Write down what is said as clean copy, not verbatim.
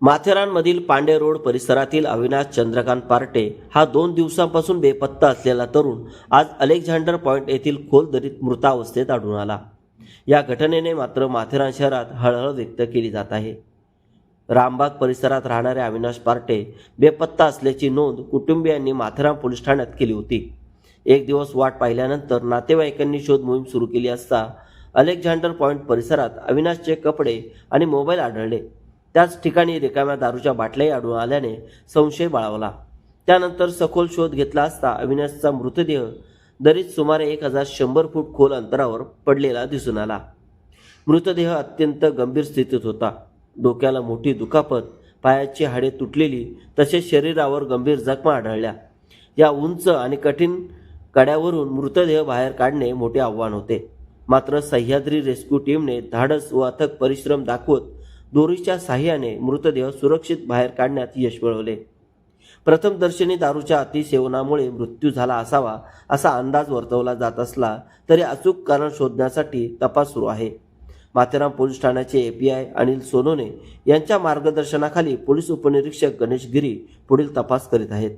माथेरानमधील Pande road परिसरातील Avinash Chandrakant Partey हा 2 दिवसांपासून बेपत्ता असलेला तरुण आज अलेक्झांडर पॉइंट येथील खोल दरीत मृतावस्थेत आढळून आला. या घटनेने मात्र माथेरान शहरात हळहळ व्यक्त केली जात आहे. रामबाग परिसरात राहणारे अविनाश पार्टे बेपत्ता असल्याची नोंद कुटुंबियांनी माथेरान पोलीस ठाण्यात केली होती. एक दिवस वाट पाहिल्यानंतर नातेवाईकांनी शोध मोहीम सुरू केली असता अलेक्झांडर पॉइंट परिसरात अविनाशचे कपडे आणि मोबाईल आढळले. त्याच ठिकाणी रिकाम्या दारूच्या बाटल्याही आढळून आल्याने संशय बळावला. त्यानंतर सखोल शोध घेतला असता अविनाशचा मृतदेह दरीत सुमारे 1100 फूट खोल अंतरावर पडलेला दिसून आला. मृतदेह अत्यंत गंभीर स्थितीत होता. डोक्याला मोठी दुखापत, पायाची हाडे तुटलेली तसेच शरीरावर गंभीर जखमा आढळल्या. या उंच आणि कठीण कड्यावरून मृतदेह बाहेर काढणे मोठे आव्हान होते. मात्र सह्याद्री रेस्क्यू टीमने धाडस व अथक परिश्रम दाखवत दोरीच्या साहाय्याने मृतदेह सुरक्षित बाहेर काढण्यात यश मिळवले. प्रथमदर्शनी दारूच्या अतिसेवनामुळे मृत्यू झाला असावा असा अंदाज वर्तवला जात असला तरी अचूक कारण शोधण्यासाठी तपास सुरू आहे. माथेरान पोलीस ठाण्याचे API अनिल सोनोने यांच्या मार्गदर्शनाखाली पोलीस उपनिरीक्षक गणेश गिरी पुढील तपास करीत आहेत.